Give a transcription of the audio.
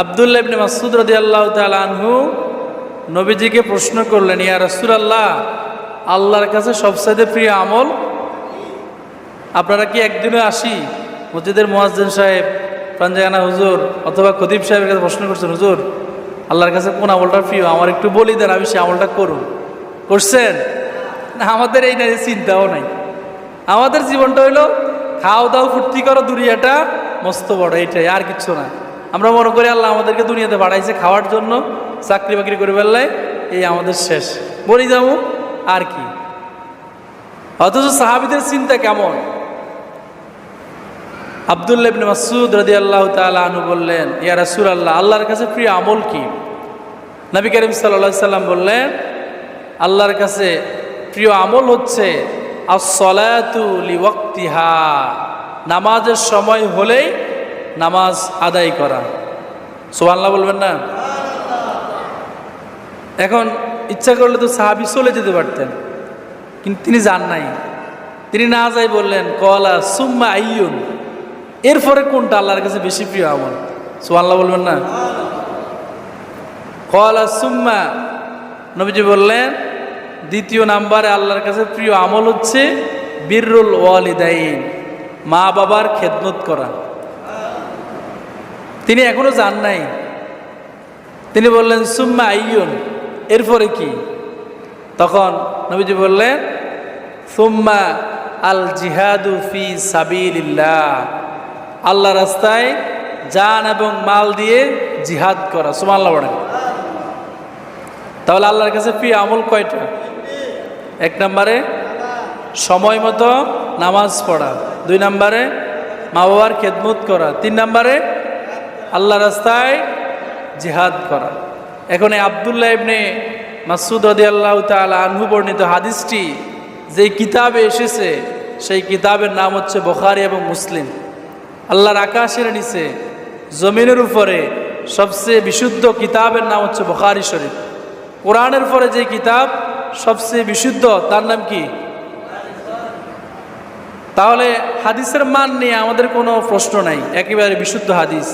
আব্দুল্লাহ ইবনে মাসউদ রাদিয়াল্লাহু তাআলা আনহু নবীজিকে প্রশ্ন করলেন, ইয়া রাসূলুল্লাহ, আল্লাহর কাছে সবচেয়ে প্রিয় আমল? আপনারা কি একদিনে আসি মসজিদের মুয়াজ্জিন সাহেব, পাঞ্জাগানা হুজুর অথবা খতিব সাহেবের কাছে প্রশ্ন করছেন, হুজুর আল্লাহর কাছে কোন আমলটা প্রিয়, আমার একটু বলি দেন, আমি সেই আমলটা করুন? করছেন না? আমাদের এই নাই, চিন্তাও নাই। আমাদের জীবনটা হইলো খাও দাও ফুর্তি করো, দুনিয়াটা মস্ত বড়, এইটাই, আর কিচ্ছু না। আমরা মনে করি আল্লাহ আমাদেরকে দুনিয়াতে বাড়াইছে খাওয়ার জন্য, চাকরি বাকরি করে ফেললে এই আমাদের শেষ, বলি যাবো আর কি। অথচ সাহাবীদের চিন্তা কেমন? আব্দুল্লাহ ইবনে মাসউদ রাদিয়াল্লাহু তাআলা আনহু বললেন, ইয়া রাসূলুল্লাহ, আল্লাহর কাছে প্রিয় আমল কি? নবী করিম সাল্লাল্লাহু আলাইহি সাল্লাম বললেন, আল্লাহর কাছে প্রিয় আমল হচ্ছে আস-সালাতু লিওয়াক্তিহা, নামাজের সময় হলেই নামাজ আদায় করা। সুবহানাল্লাহ বলবেন না? এখন ইচ্ছা করলে তো সাহাবী চলে যেতে পারতেন, কিন্তু তিনি যান নাই। তিনি না যাই বললেন, কলা সুম্মা আইয়ুন, এরপরে কোনটা আল্লাহর কাছে বেশি প্রিয় আমল? সুবহানাল্লাহ বলবেন না? কলা সুম্মা, নবীজি বললেন, দ্বিতীয় নাম্বারে আল্লাহর কাছে প্রিয় আমল হচ্ছে বিররুল ওয়ালিদাইন, মা বাবার খেদমত করা। তিনি এখনো যান নাই। তিনি বললেন সুম্মা আইয়ুন, এরপরে কি? তখন নবীজি বললেন সুম্মা আল জিহাদু ফি সাবিলিল্লাহ, আল্লাহ রাস্তায় জান এবং মাল দিয়ে জিহাদ করা। সুবহানাল্লাহ বলেন। তাহলে আল্লাহর কাছে প্রিয় আমল কয়টা? এক নম্বরে সময় মতো নামাজ পড়া, দুই নম্বরে মা বাবার খেদমত করা, তিন নম্বরে আল্লাহ রাস্তায় জিহাদ করা। এখন এই আব্দুল্লাহ ইবনে মাসউদ রাদিয়াল্লাহু তাআলা আনহু বর্ণিত হাদিসটি যেই কিতাবে এসেছে, সেই কিতাবের নাম হচ্ছে বুখারী এবং মুসলিম। আল্লাহর আকাশের নিচে জমিনের উপরে সবচেয়ে বিশুদ্ধ কিতাবের নাম হচ্ছে বুখারী শরীফ। কোরআনের পরে যে কিতাব সবচেয়ে বিশুদ্ধ, তার নাম কি? তাহলে হাদিসের মান নিয়ে আমাদের কোনো প্রশ্ন নাই, একেবারে বিশুদ্ধ হাদিস।